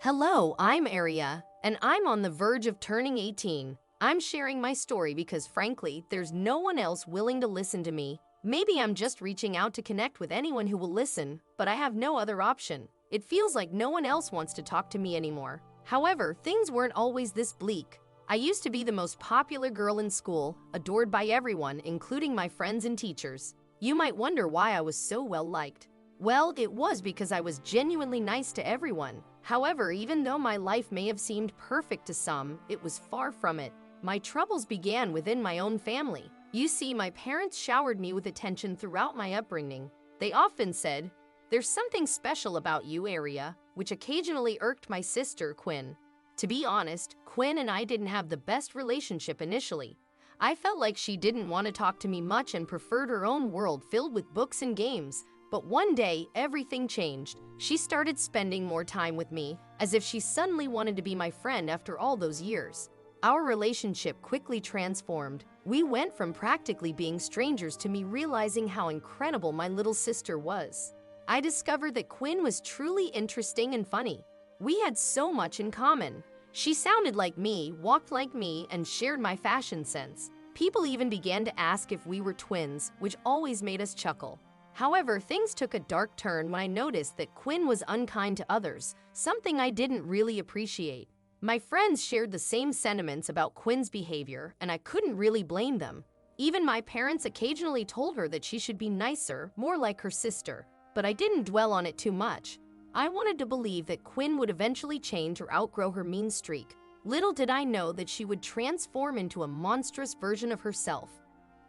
Hello, I'm Aria, and I'm on the verge of turning 18. I'm sharing my story because, frankly, there's no one else willing to listen to me. Maybe I'm just reaching out to connect with anyone who will listen, but I have no other option. It feels like no one else wants to talk to me anymore. However, things weren't always this bleak. I used to be the most popular girl in school, adored by everyone, including my friends and teachers. You might wonder why I was so well liked. Well, it was because I was genuinely nice to everyone. However, even though my life may have seemed perfect to some, it was far from it. My troubles began within my own family. You see, my parents showered me with attention throughout my upbringing. They often said, "There's something special about you, Aria," which occasionally irked my sister, Quinn. To be honest, Quinn and I didn't have the best relationship initially. I felt like she didn't want to talk to me much and preferred her own world filled with books and games. But one day, everything changed. She started spending more time with me, as if she suddenly wanted to be my friend after all those years. Our relationship quickly transformed. We went from practically being strangers to me realizing how incredible my little sister was. I discovered that Quinn was truly interesting and funny. We had so much in common. She sounded like me, walked like me, and shared my fashion sense. People even began to ask if we were twins, which always made us chuckle. However, things took a dark turn when I noticed that Quinn was unkind to others, something I didn't really appreciate. My friends shared the same sentiments about Quinn's behavior, and I couldn't really blame them. Even my parents occasionally told her that she should be nicer, more like her sister, but I didn't dwell on it too much. I wanted to believe that Quinn would eventually change or outgrow her mean streak. Little did I know that she would transform into a monstrous version of herself.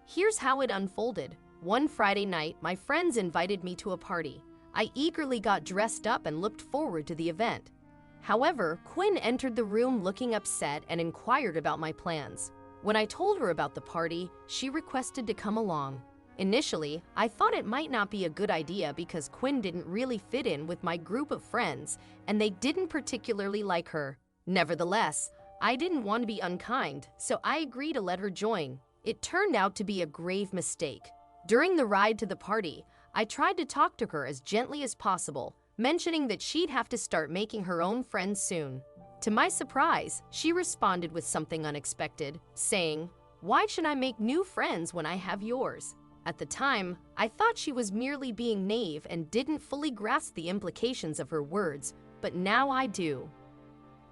Here's how it unfolded. One Friday night, my friends invited me to a party. I eagerly got dressed up and looked forward to the event. However, Quinn entered the room looking upset and inquired about my plans. When I told her about the party, she requested to come along. Initially, I thought it might not be a good idea because Quinn didn't really fit in with my group of friends, and they didn't particularly like her. Nevertheless, I didn't want to be unkind, so I agreed to let her join. It turned out to be a grave mistake. During the ride to the party, I tried to talk to her as gently as possible, mentioning that she'd have to start making her own friends soon. To my surprise, she responded with something unexpected, saying, "Why should I make new friends when I have yours?" At the time, I thought she was merely being naive and didn't fully grasp the implications of her words, but now I do.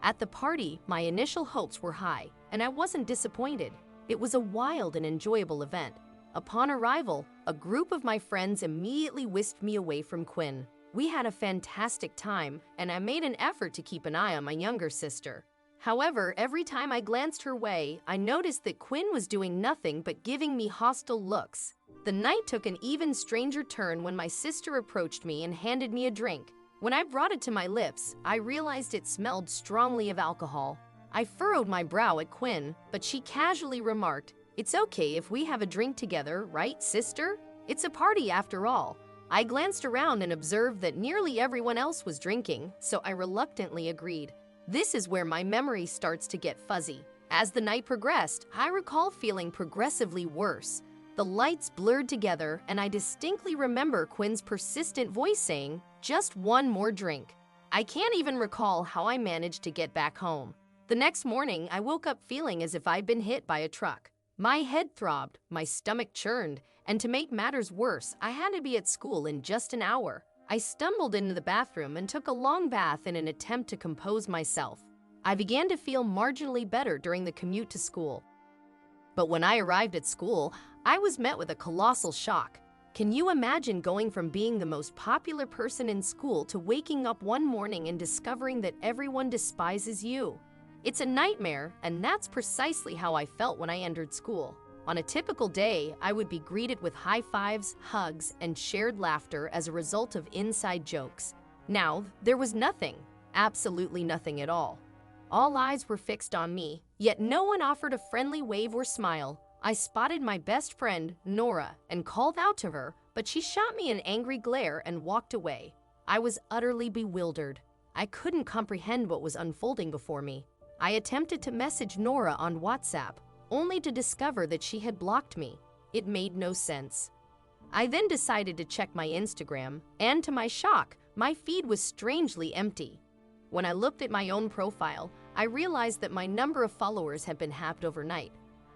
At the party, my initial hopes were high, and I wasn't disappointed. It was a wild and enjoyable event. Upon arrival, a group of my friends immediately whisked me away from Quinn. We had a fantastic time, and I made an effort to keep an eye on my younger sister. However, every time I glanced her way, I noticed that Quinn was doing nothing but giving me hostile looks. The night took an even stranger turn when my sister approached me and handed me a drink. When I brought it to my lips, I realized it smelled strongly of alcohol. I furrowed my brow at Quinn, but she casually remarked, "It's okay if we have a drink together, right, sister? It's a party after all." I glanced around and observed that nearly everyone else was drinking, so I reluctantly agreed. This is where my memory starts to get fuzzy. As the night progressed, I recall feeling progressively worse. The lights blurred together, and I distinctly remember Quinn's persistent voice saying, "Just one more drink." I can't even recall how I managed to get back home. The next morning, I woke up feeling as if I'd been hit by a truck. My head throbbed, my stomach churned, and to make matters worse, I had to be at school in just an hour. I stumbled into the bathroom and took a long bath in an attempt to compose myself. I began to feel marginally better during the commute to school. But when I arrived at school, I was met with a colossal shock. Can you imagine going from being the most popular person in school to waking up one morning and discovering that everyone despises you? It's a nightmare, and that's precisely how I felt when I entered school. On a typical day, I would be greeted with high fives, hugs, and shared laughter as a result of inside jokes. Now, there was nothing, absolutely nothing at all. All eyes were fixed on me, yet no one offered a friendly wave or smile. I spotted my best friend, Nora, and called out to her, but she shot me an angry glare and walked away. I was utterly bewildered. I couldn't comprehend what was unfolding before me. I attempted to message Nora on WhatsApp, only to discover that she had blocked me. It made no sense. I then decided to check my Instagram, and to my shock, my feed was strangely empty. When I looked at my own profile, I realized that my number of followers had been halved overnight.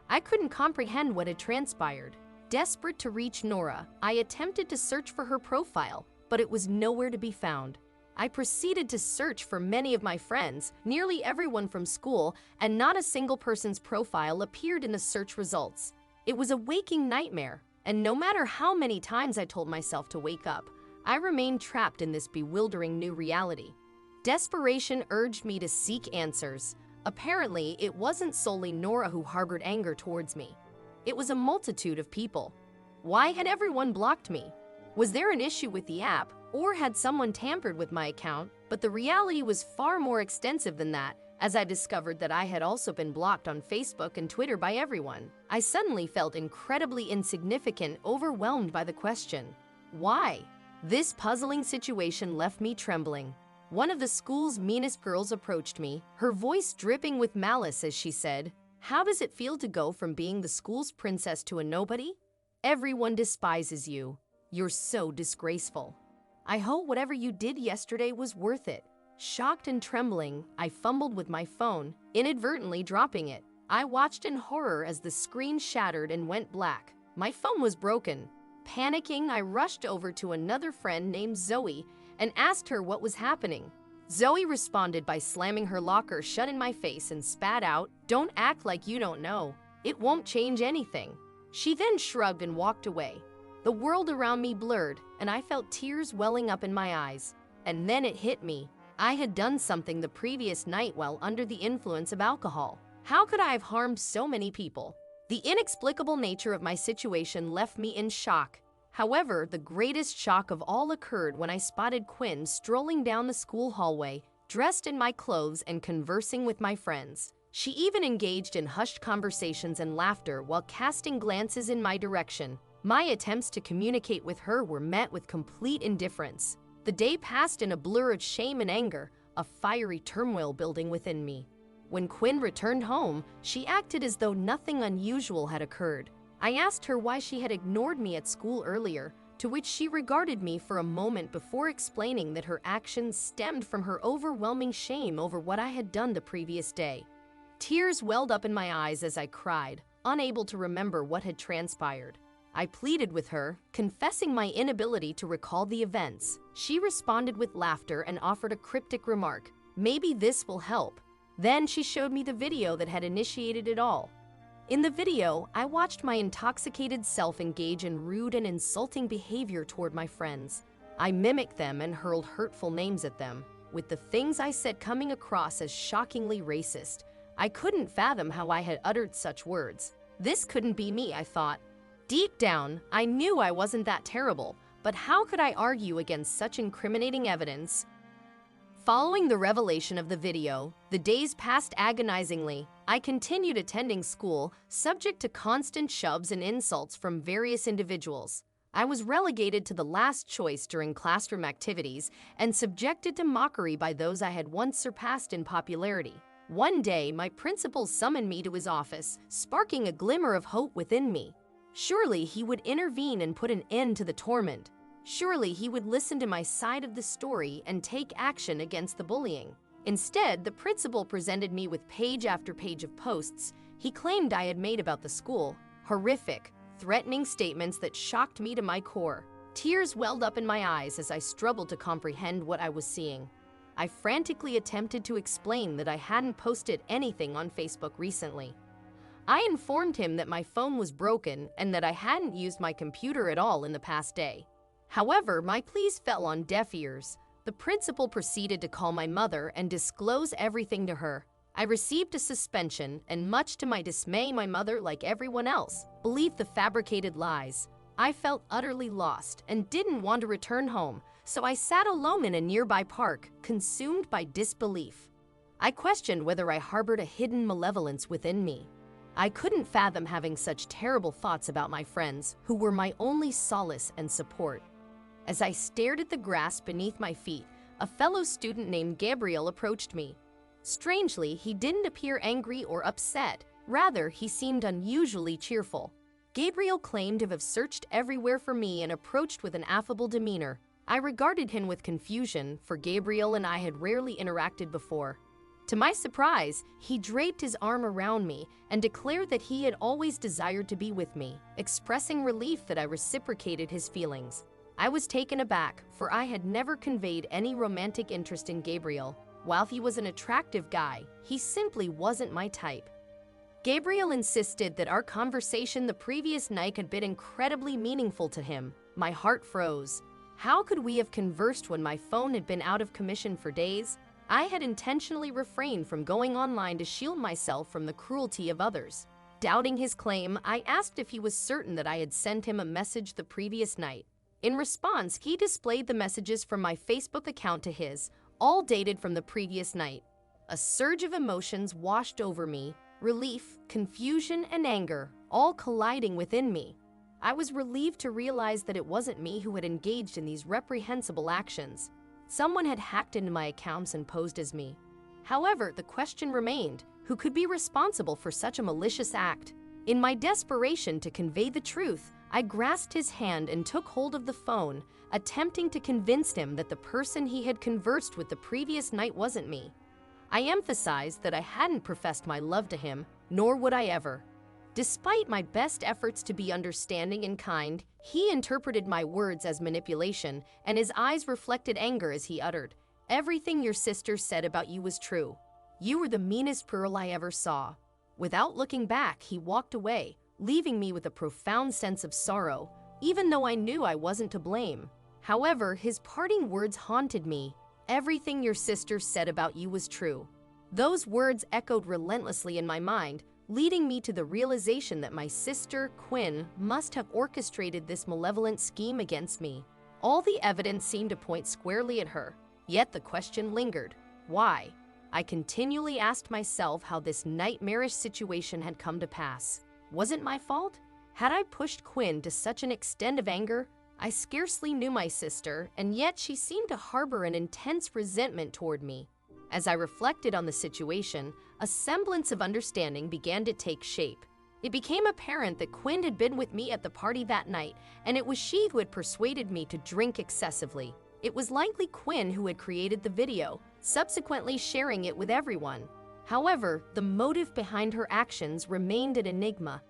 I couldn't comprehend what had transpired. Desperate to reach Nora, I attempted to search for her profile, but it was nowhere to be found. I proceeded to search for many of my friends, nearly everyone from school, and not a single person's profile appeared in the search results. It was a waking nightmare, and no matter how many times I told myself to wake up, I remained trapped in this bewildering new reality. Desperation urged me to seek answers. Apparently, it wasn't solely Nora who harbored anger towards me. It was a multitude of people. Why had everyone blocked me? Was there an issue with the app, or had someone tampered with my account? But the reality was far more extensive than that, as I discovered that I had also been blocked on Facebook and Twitter by everyone. I suddenly felt incredibly insignificant, overwhelmed by the question, why? This puzzling situation left me trembling. One of the school's meanest girls approached me, her voice dripping with malice as she said, "How does it feel to go from being the school's princess to a nobody? Everyone despises you. You're so disgraceful. I hope whatever you did yesterday was worth it." Shocked and trembling, I fumbled with my phone, inadvertently dropping it. I watched in horror as the screen shattered and went black. My phone was broken. Panicking, I rushed over to another friend named Zoe and asked her what was happening. Zoe responded by slamming her locker shut in my face and spat out, "Don't act like you don't know. It won't change anything." She then shrugged and walked away. The world around me blurred, and I felt tears welling up in my eyes. And then it hit me. I had done something the previous night while under the influence of alcohol. How could I have harmed so many people? The inexplicable nature of my situation left me in shock. However, the greatest shock of all occurred when I spotted Quinn strolling down the school hallway, dressed in my clothes and conversing with my friends. She even engaged in hushed conversations and laughter while casting glances in my direction. My attempts to communicate with her were met with complete indifference. The day passed in a blur of shame and anger, a fiery turmoil building within me. When Quinn returned home, she acted as though nothing unusual had occurred. I asked her why she had ignored me at school earlier, to which she regarded me for a moment before explaining that her actions stemmed from her overwhelming shame over what I had done the previous day. Tears welled up in my eyes as I cried, unable to remember what had transpired. I pleaded with her, confessing my inability to recall the events. She responded with laughter and offered a cryptic remark, "Maybe this will help." Then she showed me the video that had initiated it all. In the video, I watched my intoxicated self engage in rude and insulting behavior toward my friends. I mimicked them and hurled hurtful names at them, with the things I said coming across as shockingly racist. I couldn't fathom how I had uttered such words. This couldn't be me, I thought. Deep down, I knew I wasn't that terrible, but how could I argue against such incriminating evidence? Following the revelation of the video, the days passed agonizingly. I continued attending school, subject to constant shoves and insults from various individuals. I was relegated to the last choice during classroom activities and subjected to mockery by those I had once surpassed in popularity. One day, my principal summoned me to his office, sparking a glimmer of hope within me. Surely he would intervene and put an end to the torment. Surely he would listen to my side of the story and take action against the bullying. Instead, the principal presented me with page after page of posts he claimed I had made about the school. Horrific, threatening statements that shocked me to my core. Tears welled up in my eyes as I struggled to comprehend what I was seeing. I frantically attempted to explain that I hadn't posted anything on Facebook recently. I informed him that my phone was broken and that I hadn't used my computer at all in the past day. However, my pleas fell on deaf ears. The principal proceeded to call my mother and disclose everything to her. I received a suspension, and much to my dismay, my mother, like everyone else, believed the fabricated lies. I felt utterly lost and didn't want to return home, so I sat alone in a nearby park, consumed by disbelief. I questioned whether I harbored a hidden malevolence within me. I couldn't fathom having such terrible thoughts about my friends, who were my only solace and support. As I stared at the grass beneath my feet, a fellow student named Gabriel approached me. Strangely, he didn't appear angry or upset. Rather, he seemed unusually cheerful. Gabriel claimed to have searched everywhere for me and approached with an affable demeanor. I regarded him with confusion, for Gabriel and I had rarely interacted before. To my surprise, he draped his arm around me and declared that he had always desired to be with me, expressing relief that I reciprocated his feelings. I was taken aback, for I had never conveyed any romantic interest in Gabriel. While he was an attractive guy, he simply wasn't my type. Gabriel insisted that our conversation the previous night had been incredibly meaningful to him. My heart froze. How could we have conversed when my phone had been out of commission for days? I had intentionally refrained from going online to shield myself from the cruelty of others. Doubting his claim, I asked if he was certain that I had sent him a message the previous night. In response, he displayed the messages from my Facebook account to his, all dated from the previous night. A surge of emotions washed over me, relief, confusion, and anger, all colliding within me. I was relieved to realize that it wasn't me who had engaged in these reprehensible actions. Someone had hacked into my accounts and posed as me. However, the question remained, who could be responsible for such a malicious act? In my desperation to convey the truth, I grasped his hand and took hold of the phone, attempting to convince him that the person he had conversed with the previous night wasn't me. I emphasized that I hadn't professed my love to him, nor would I ever. Despite my best efforts to be understanding and kind, he interpreted my words as manipulation, and his eyes reflected anger as he uttered, "Everything your sister said about you was true. You were the meanest pearl I ever saw." Without looking back, he walked away, leaving me with a profound sense of sorrow, even though I knew I wasn't to blame. However, his parting words haunted me. "Everything your sister said about you was true." Those words echoed relentlessly in my mind, leading me to the realization that my sister, Quinn, must have orchestrated this malevolent scheme against me. All the evidence seemed to point squarely at her, yet the question lingered. Why? I continually asked myself how this nightmarish situation had come to pass. Was it my fault? Had I pushed Quinn to such an extent of anger? I scarcely knew my sister, and yet she seemed to harbor an intense resentment toward me. As I reflected on the situation, a semblance of understanding began to take shape. It became apparent that Quinn had been with me at the party that night, and it was she who had persuaded me to drink excessively. It was likely Quinn who had created the video, subsequently sharing it with everyone. However, the motive behind her actions remained an enigma.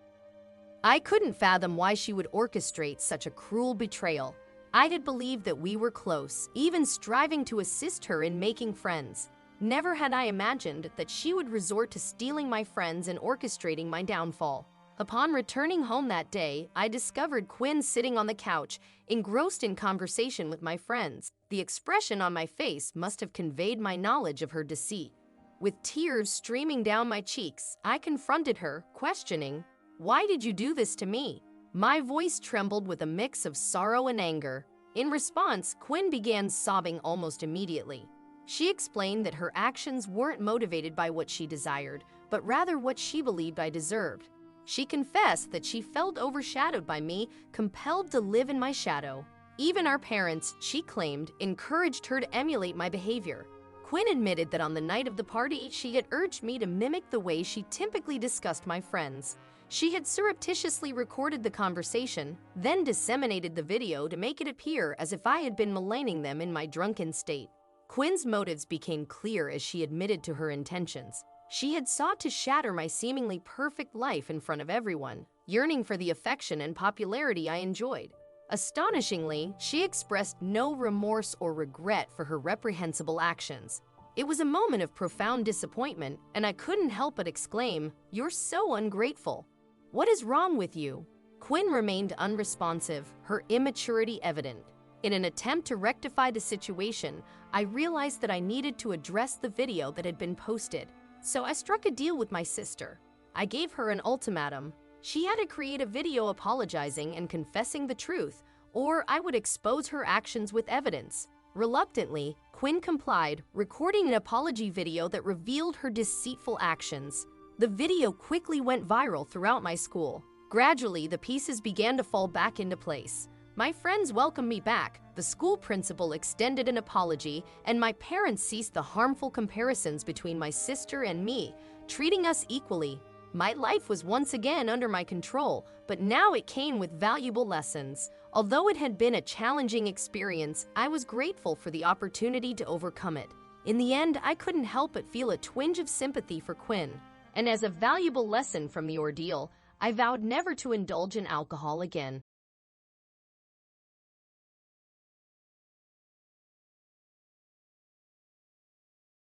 I couldn't fathom why she would orchestrate such a cruel betrayal. I had believed that we were close, even striving to assist her in making friends. Never had I imagined that she would resort to stealing my friends and orchestrating my downfall. Upon returning home that day, I discovered Quinn sitting on the couch, engrossed in conversation with my friends. The expression on my face must have conveyed my knowledge of her deceit. With tears streaming down my cheeks, I confronted her, questioning, "Why did you do this to me?" My voice trembled with a mix of sorrow and anger. In response, Quinn began sobbing almost immediately. She explained that her actions weren't motivated by what she desired, but rather what she believed I deserved. She confessed that she felt overshadowed by me, compelled to live in my shadow. Even our parents, she claimed, encouraged her to emulate my behavior. Quinn admitted that on the night of the party, she had urged me to mimic the way she typically discussed my friends. She had surreptitiously recorded the conversation, then disseminated the video to make it appear as if I had been maligning them in my drunken state. Quinn's motives became clear as she admitted to her intentions. She had sought to shatter my seemingly perfect life in front of everyone, yearning for the affection and popularity I enjoyed. Astonishingly, she expressed no remorse or regret for her reprehensible actions. It was a moment of profound disappointment, and I couldn't help but exclaim, "You're so ungrateful. What is wrong with you?" Quinn remained unresponsive, her immaturity evident. In an attempt to rectify the situation, I realized that I needed to address the video that had been posted. So I struck a deal with my sister. I gave her an ultimatum. She had to create a video apologizing and confessing the truth, or I would expose her actions with evidence. Reluctantly, Quinn complied, recording an apology video that revealed her deceitful actions. The video quickly went viral throughout my school. Gradually, the pieces began to fall back into place. My friends welcomed me back, the school principal extended an apology, and my parents ceased the harmful comparisons between my sister and me, treating us equally. My life was once again under my control, but now it came with valuable lessons. Although it had been a challenging experience, I was grateful for the opportunity to overcome it. In the end, I couldn't help but feel a twinge of sympathy for Quinn. And as a valuable lesson from the ordeal, I vowed never to indulge in alcohol again.